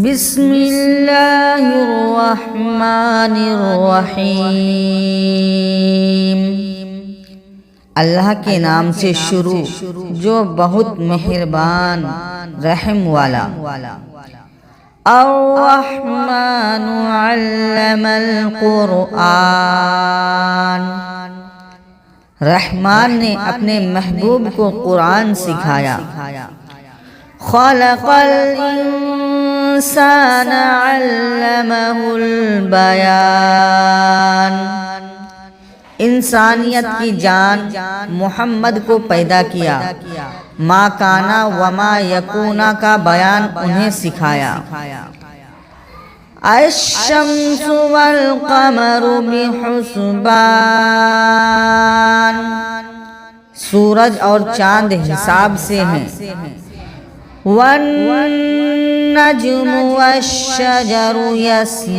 بسم اللہ الرحمن الرحیم۔ اللہ کے نام سے شروع جو بہت مہربان رحم والا۔ الرحمن علم القرآن، رحمان نے اپنے محبوب کو قرآن سکھایا۔ خلق الانسان علمہ البیان، انسانیت کی جان محمد کو پیدا کیا، ما کانا وما یکونا کا بیان انہیں سکھایا۔ الشمس والقمر بحسبان، سورج اور چاند حساب سے ہیں۔ والنجم والشجر یسجدان،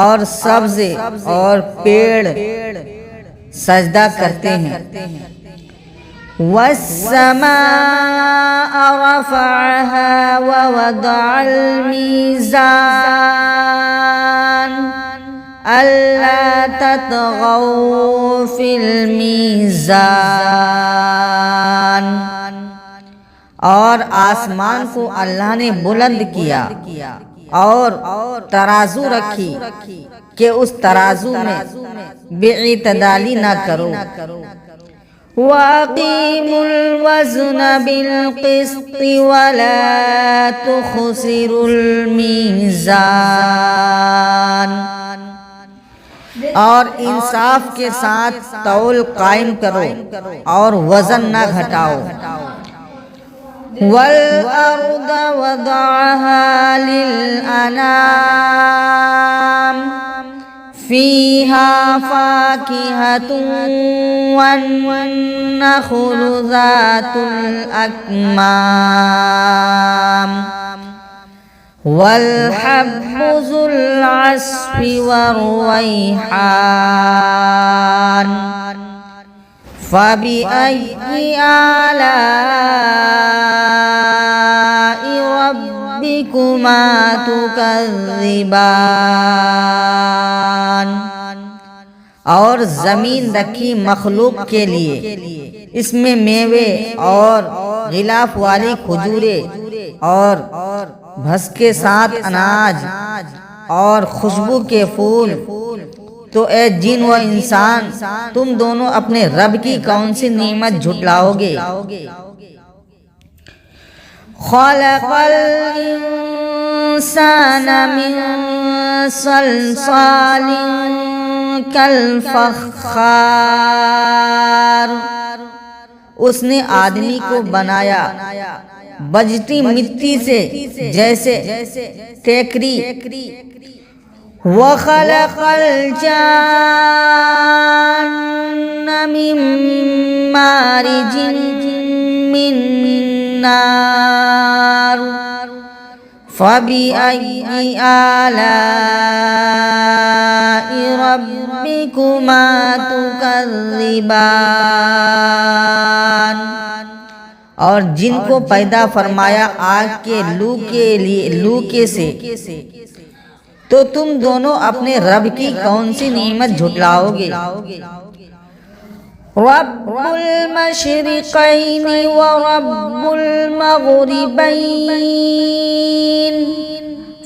اور سبز اور پیڑ سجدہ کرتے ہیں۔ والسماء رفعها ووضع الميزان ألا تطغوا في الميزان، اور آسمان کو اللہ نے بلند کیا اور ترازو رکھی کہ اس ترازو میں بے اعتدالی نہ کرو۔ وَأَقِيمُوا الْوَزْنَ بِالْقِسْطِ وَلَا تُخْسِرُوا الْمِيزَانَ، اور انصاف کے ساتھ تول قائم کرو اور وزن نہ گھٹاؤ۔ وَالْأَرْضَ وَضَعَهَا لِلْأَنَامِ فِيهَا فَاكِهَةٌ وَالنَّخْلُ ذَاتُ الْأَكْمَامِ وَالْحَبُّ ذُو الْعَصْفِ وَالرَّيْحَانُ فَبِأَيِّ آلَاءِ رَبِّكُمَا تُكَذِّبَانِ، اور زمین رکھی مخلوق کے لیے، اس میں میوے اور غلاف والی کھجوریں اور بھس کے ساتھ اناج اور خوشبو کے پھول، تو اے جن و انسان تم دونوں اپنے رب کی کون سی نعمت جھٹلاؤ گے؟ خلق الانسان من صلصال کالفخار، اس نے آدمی کو بنایا بجتی مٹی سے جیسے ٹیکری۔ وَخَلَقَ الْجَانَّ مِن مَّارِجٍ مِّن نَّارٍ فَبِأَيِّ آلَاءِ رَبِّكُمَا تُكَذِّبَانِ، اور جن کو پیدا فرمایا آگ کے لو کے سے، تو تم دونوں اپنے رب کی کون سی نعمت جھٹلاؤ گے؟ رب المشرقین ورب المغربین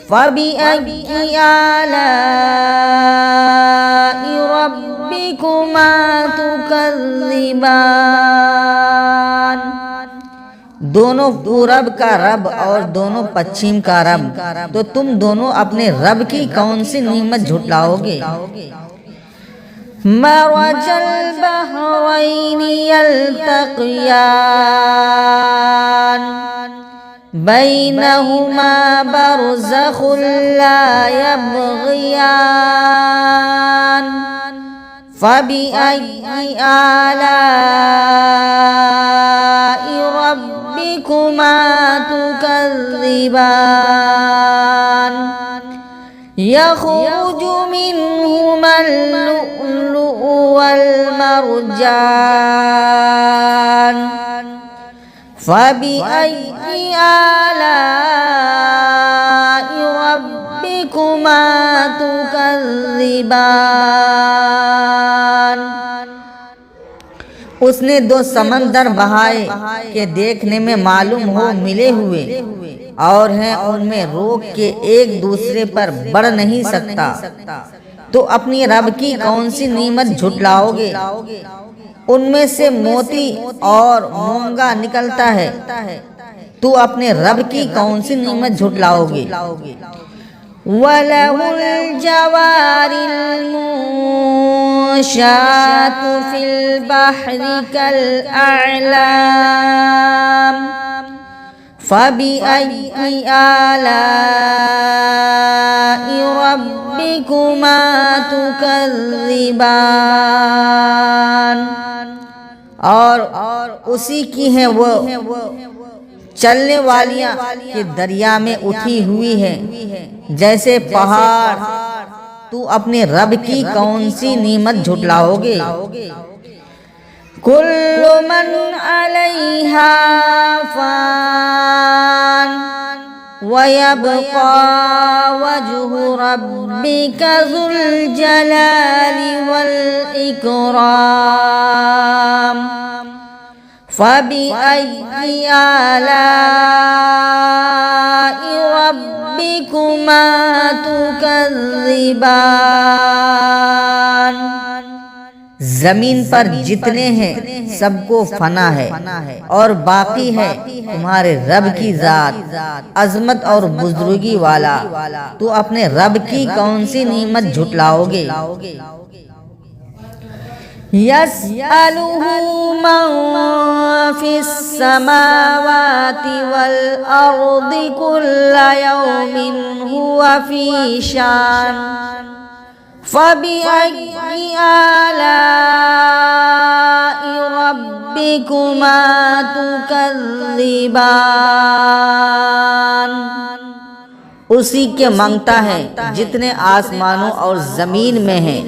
فبأي آلاء ربكما تكذبان، دونوں پورب کا رب اور دونوں پچھم کا رب، تو تم دونوں اپنے رب کی کون سی نعمت جھٹلاؤ گے؟ مرج البحرین یلتقیان بینہما برزخ لا یبغیان فبأي آلاء ربكما تكذبان يخرج منهما اللؤلؤ والمرجان فَبِأَيِّ آلَاءِ رَبِّكُمَا تُكَذِّبَانِ۔ اس نے دو سمندر بہائے کہ دیکھنے میں معلوم ہو ملے ہوئے اور ہیں ان میں روک کے ایک دوسرے پر بڑھ نہیں سکتا، تو اپنی رب کی کون سی نعمت جھٹلاؤ گے؟ ان میں سے موتی اور مونگا نکلتا ہے، تو اپنے رب کی کون سی نعمت جھٹلاؤ گے؟ وَلَهُ الْجَوَارِ الْمُنشَآتُ فِي الْبَحْرِ كَالْأَعْلَامِ فَبِأَيِّ آلَاءِ رَبِّكُمَا تُكَذِّبَانِ۔ اور اسی کی ہیں وہ چلنے والیاں کہ دریا میں اٹھی ہوئی ہیں جیسے پہاڑ، تو اپنے رب کی کون سی نعمت جھٹلاؤ گے؟ کل من علیہا فان وَيَبْقَى وَجْهُ رَبِّكَ ذُو الْجَلَالِ وَالْإِكْرَامِ فَبِأَيِّ آلَاءِ رَبِّكُمَا تُكَذِّبَانِ۔ زمین پر جتنے ہیں سب کو فنا ہے اور باقی ہے تمہارے رب کی ذات عظمت اور بزرگی والا، تو اپنے رب کی کون سی نعمت جھٹلاؤ گے؟ يَسْأَلُهُ مَن فِي السَّمَاوَاتِ وَالْأَرْضِ كُلَّ يَوْمٍ هُوَ فِي شَأْنٍ فَبِأَيِّ آلَاءِ رَبِّكُمَا تُكَذِّبَانِ۔ اسی کے مانگتا ہے جتنے آسمانوں اور زمین میں ہیں،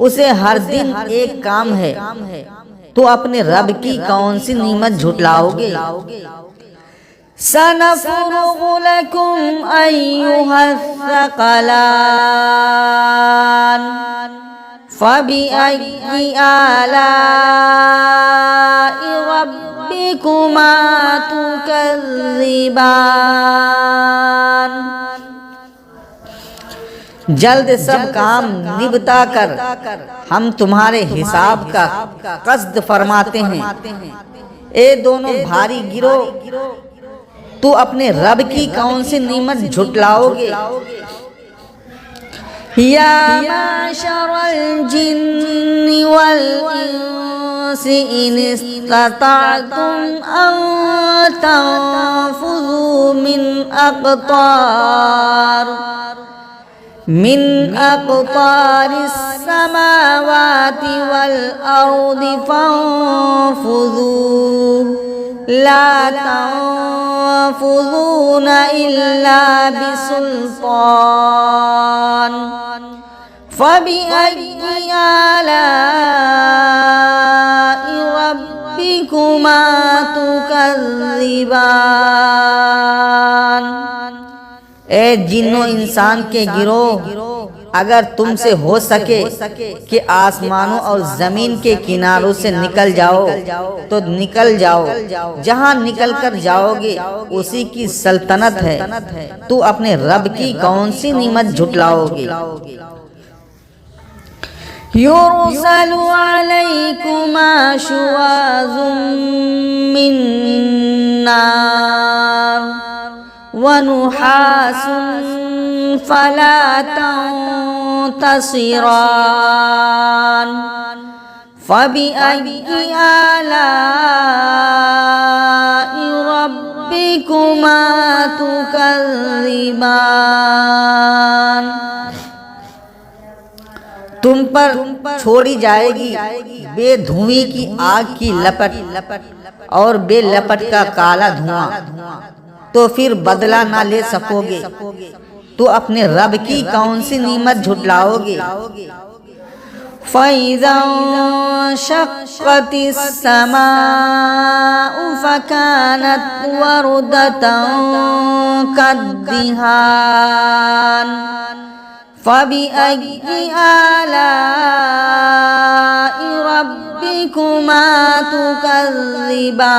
اسے ہر دن ایک کام ہے، تو اپنے رب کی کون سی نعمت جھٹلاؤ گے؟ سَنَفْرُغُ لَكُمْ أَيُّهَ الثَّقَلَانِ فَبِأَيِّ آلَاءِ رَبِّكُمَا تُكَذِّبَانِ۔ جلد سب کام نبتا کر ہم تمہارے حساب کا قصد فرماتے ہیں۔ اے دونوں بھاری گروہ، تو اپنے رب کی کون سی نعمت جھٹلاؤ گے؟ یا معشر الجن والانس ان استطعتم ان تنفذوا من اقطار السماوات والارض فانفذوا لا تنفذون الا بسلطان فبأي آلاء ربكما تكذبان۔ اے جنوں انسان کے گروہ، اگر تم سے ہو سکے کہ آسمانوں اور زمین کے کناروں سے نکل جاؤ تو نکل جاؤ، جہاں نکل کر جاؤ گے اسی کی سلطنت ہے، تو اپنے رب کی کون سی نعمت جھٹلاؤ گے؟ يُرْسَلُ عَلَيْكُمَا شُوَاظٌ مِّن نَّارٍ وَنُحَاسٌ فَلَا تَنتَصِرَانِ فَبِأَيِّ آلَاءِ رَبِّكُمَا تُكَذِّبَانِ۔ تم پر چھوڑی جائے گی بے دھویں کی آگ کی لپٹ اور بے لپٹ کا کالا دھواں، تو پھر بدلہ نہ لے سکو گے، تو اپنے رب کی کون سی نعمت جھٹلاؤ گے؟ فَإِذَا انشَقَّتِ السَّمَاءُ فَكَانَتْ وَرْدَةً كَالدِّهَانِ فَبِأَيِّ آلَاءِ رَبِّكُمَا تُكَذِّبَانِ۔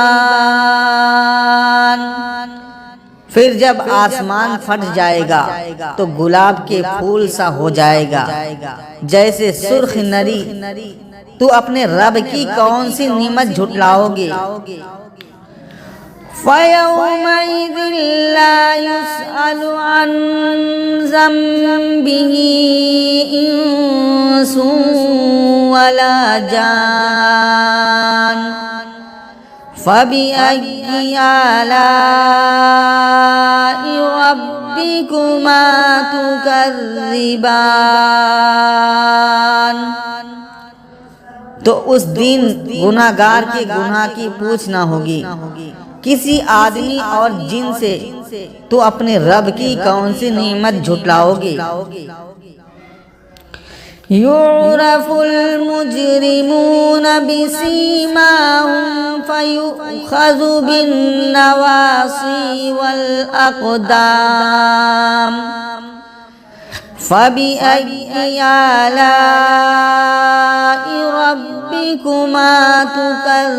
پھر جب آسمان پھٹ جائے گا تو گلاب کے پھول سا ہو جائے گا جیسے سرخ نری۔ تو اپنے رب کی کون سی نعمت جھٹلاؤ گے؟ فَيَوْمَئِذٍ لَا يُسْأَلُ عَنْ ذَنبِهِ إِنسٌ وَلَا جَانٌ فَبِأَيِّ آلَاءِ رَبِّكُمَا تُكَذِّبَانِ۔ تو اس دن گناہگار کے گناہ کی پوچھ نہ ہوگی کسی آدمی اور جن سے۔ تو اپنے رب کی کون سی نعمت جھٹلاؤ گے؟ يُعْرَفُ الْمُجْرِمُونَ بِسِيمَاهُمْ فَيُؤْخَذُ بِالنَّوَاصِي وَالْأَقْدَامِ فَبِأَيِّ آلَاءِ رَبِّكُمَا تُكَذِّبَانِ۔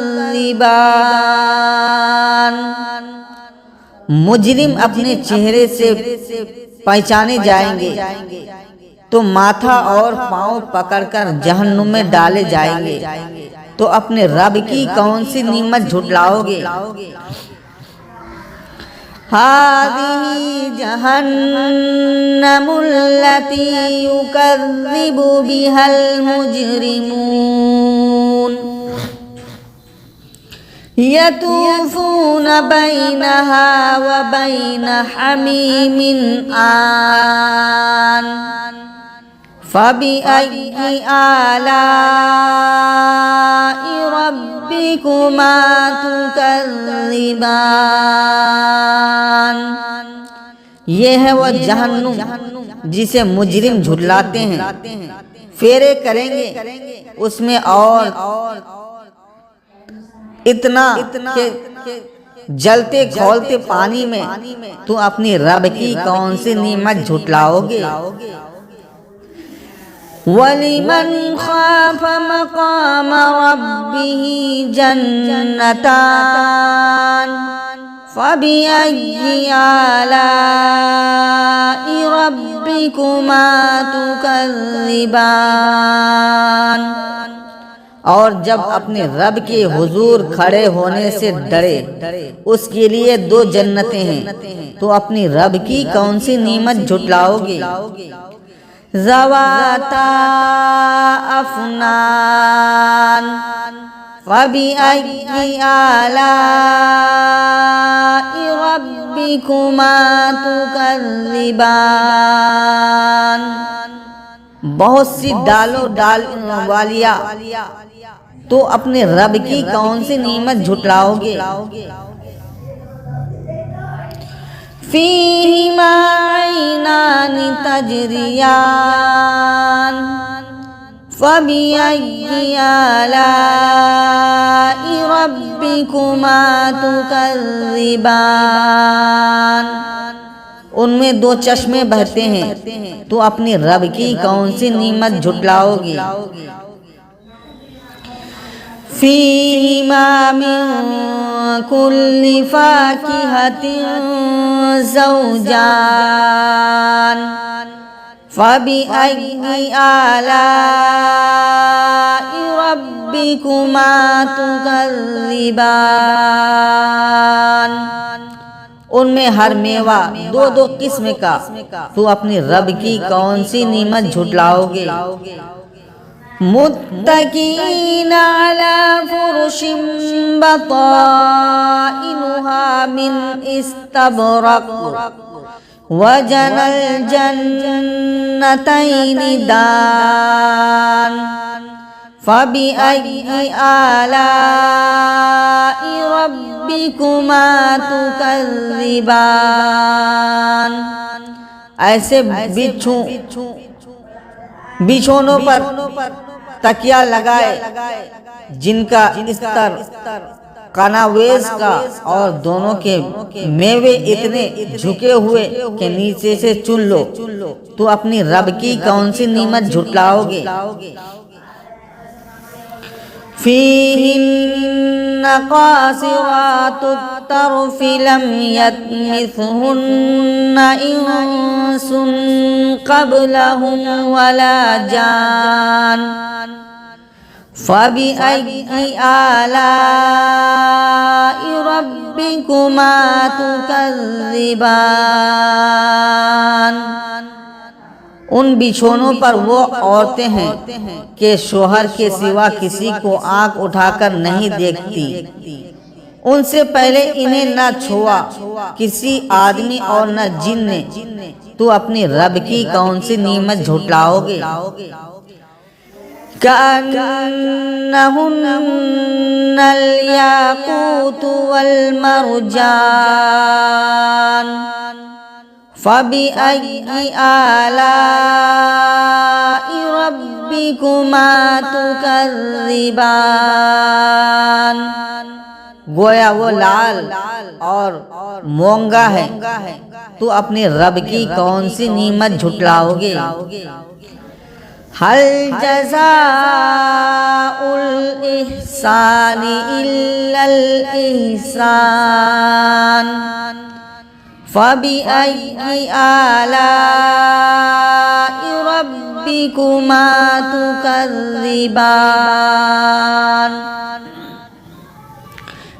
مجرم اپنے چہرے سے پہچانے جائیں گے تو ماتھا اور پاؤں پکڑ کر جہنم میں ڈالے جائیں گے۔ تو اپنے رب کی کون سی نعمت جھٹلاؤ گے؟ هَذِهِ جَهَنَّمُ الَّتِي يُكَذِّبُ بِهَا الْمُجْرِمُونَ يَطُوفُونَ بَيْنَهَا وَبَيْنَ حَمِيمٍ آنٍ فَبِأَيِّ آلَاءِ رَبِّكُمَا تُكَذِّبَانِ۔ یہ ہے وہ جہنم جسے مجرم جھٹلاتے ہیں، پھیرے کریں گے اس میں اور اتنا کہ جلتے کھولتے پانی میں۔ تو اپنی رب کی کون سی نعمت جھٹلاؤ گے؟ وَلِمَنْ خَافَ مَقَامَ رَبِّهِ جَنَّتَانِ فَبِأَيِّ آلَاءِ رَبِّكُمَا تُكَذِّبَانِ۔ اور جب اپنے رب کے حضور کھڑے ہونے سے ڈرے اس کے لیے 2 جنتیں ہیں۔ تو اپنی رب کی کون سی نعمت جھٹلاؤ گے؟ ذَوَاتَا أَفْنَانٍ فَبِأَيِّ آلَاءِ رَبِّكُمَا تُكَذِّبَانِ۔ بہت سی ڈالوں والیا۔ تو اپنے رب کی کون سی نعمت جھٹلاؤ گے؟ فِيهِمَا عَيْنَانِ تَجْرِيَانِ فَبِأَيِّ آلَاءِ رَبِّكُمَا تُكَذِّبَانِ۔ ان میں 2 چشمے بہتے ہیں۔ تو اپنی رب کی کون سی نعمت جھٹلاؤ گے؟ فِيهِمَا مِن كُلِّ فَاكِهَةٍ زَوْجَانِ فَبِأَيِّ آلَاءِ رَبِّكُمَا تُكَذِّبَانِ۔ ان میں ہر میوہ 2 قسم کا۔ تو اپنی رب کی کون سی نعمت جھٹلاؤ گے؟ متکئین علی فرش بطائنها من استبرق وجنى الجنتین دان فبأي آلاء ربكما تكذبان۔ ایسے بچھونوں پر تکیا لگائے جن کا استر قناویز کا اور دونوں کے میوے اتنے جھکے ہوئے کہ نیچے سے چن لو، تو اپنی رب کی کون سی نعمت جھٹلاؤ گے؟ فِيهِنَّ قَاصِرَاتُ الطَّرْفِ لَمْ يَطْمِثْهُنَّ إِنسٌ قَبْلَهُمْ وَلَا جَانٌ فَبِأَيِّ آلَاءِ رَبِّكُمَا تُكَذِّبَانِ۔ ان بچھونوں پر وہ عورتیں ہیں کہ شوہر کے سوا کسی کو آنکھ اٹھا کر نہیں دیکھتی، ان سے پہلے انہیں نہ چھوا کسی آدمی اور نہ جن نے، تو اپنی رب کی کون سی نعمت جھٹلاؤ گے؟ كأنهن الياقوت والمرجان فبأي آلاء ربكما تكذبان۔ گویا وہ لال اور مونگا ہے، تو اپنے رب کی کون سی نعمت جھٹلاؤ گے؟ هل جزاء الإحسان إلا الإحسان فبأي آلاء ربكما تكذبان۔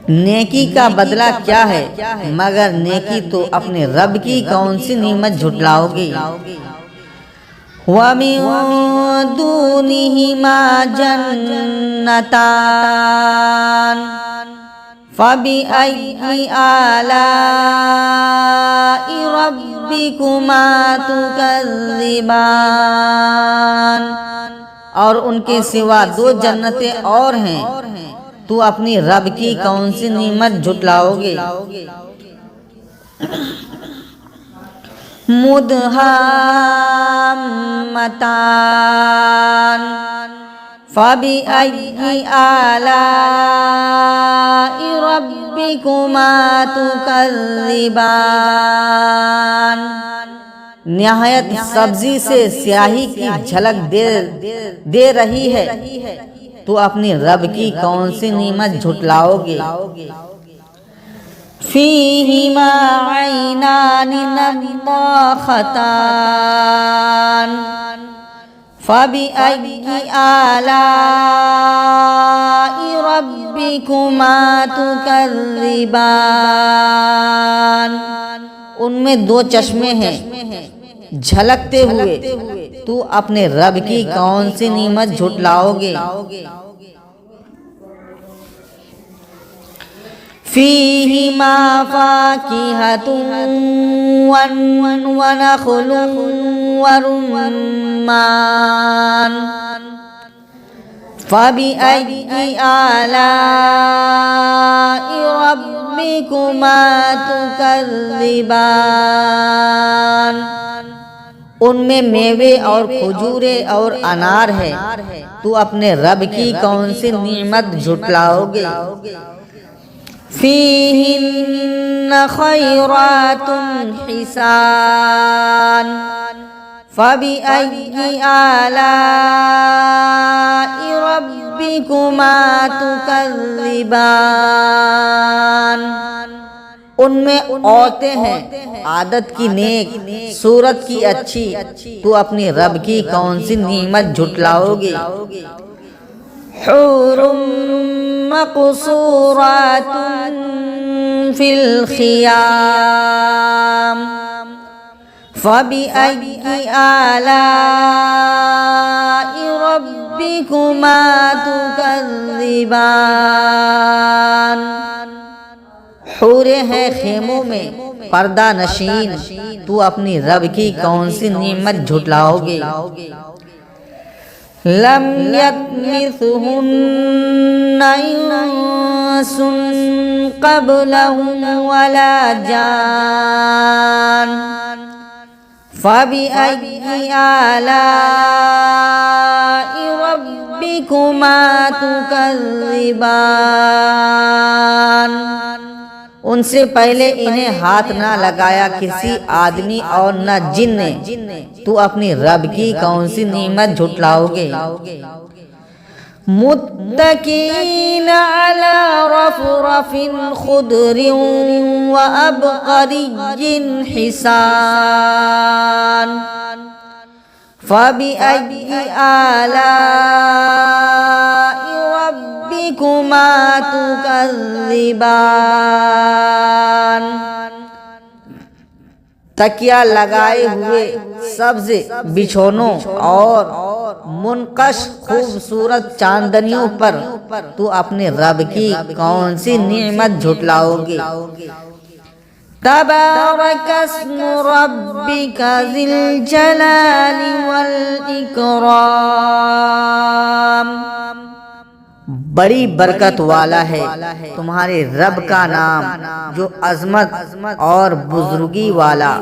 نیکی کا بدلہ کیا ہے مگر نیکی؟ تو اپنے رب کی کون سی نعمت جھٹلاؤ گے؟ وَمِن دُونِهِمَا جَنَّتَانِ فَبِأَيِّ آلَاءِ رَبِّكُمَا تُكَذِّبَانِ۔ اور ان کے سوا دو جنتیں اور ہیں، تو اپنی رب کی کون سی نعمت جھٹلاؤ گے؟ مدہامتان فبأي آلاء ربكما تكذبان۔ نہایت سبزی سے سیاہی کی جھلک دے رہی ہے، تو اپنی رب کی کون سی نعمت جھٹلاؤ گے؟ فِيهِمَا عَيْنَانِ نَضَّاخَتَانِ فَبِأَيِّ آلَاءِ رَبِّكُمَا تُكَذِّبَانِ۔ ان میں دو چشمے ہیں جھلکتے ہوئے، تو اپنے رب کی کون سی نعمت جھٹلاؤ گے؟ فِيهِمَا فَاكِهَةٌ وَنَخْلٌ وَرُمَّانٌ فَبِأَيِّ آلَاءِ رَبِّكُمَا تُكَذِّبَانِ۔ ان میں میوے اور کھجورے اور انار ہے، تو اپنے رب کی کون سی نعمت جھٹلاؤ گے؟ فِيهِنَّ خَيْرَاتٌ حِسَانٌ فَبِأَيِّ آلَاءِ رَبِّكُمَا تُكَذِّبَانِ۔ ان میں عورتیں ہیں عادت کی نیک، صورت کی اچھی، تو اپنی رب کی کون سی نعمت جھٹلاؤ گے؟ حور مقصورات فی الخیام فَبِأَيِّ آلَاءِ رَبِّكُمَا تُكَذِّبَانِ۔ حوریں ہیں خیموں میں پردہ نشین، تو اپنی رب کی کون سی نعمت جھٹلاؤ گے؟ لم يطمثهن انس قبلهم ولا جان فبأي آلاء ربكما ربكما تكذبان۔ ان سے پہلے انہیں ہاتھ نہ لگایا کسی آدمی اور نہ جن نے، تو اپنی رب کی کون سی نعمت جھٹلاؤ گے؟ متکئین علی رفرف خضر وابقری حسان فبأي آلاء ربكما تكذبان۔ تکیہ لگائے ہوئے سبز بچھونوں اور منقش خوبصورت چاندنیوں پر تو اپنے رب کی کون سی نعمت جھٹلاؤ گے؟ تبارک اسم ربک ذی الجلال والاکرام۔ بڑی برکت والا ہے تمہارے رب کا نام جو عظمت اور بزرگی والا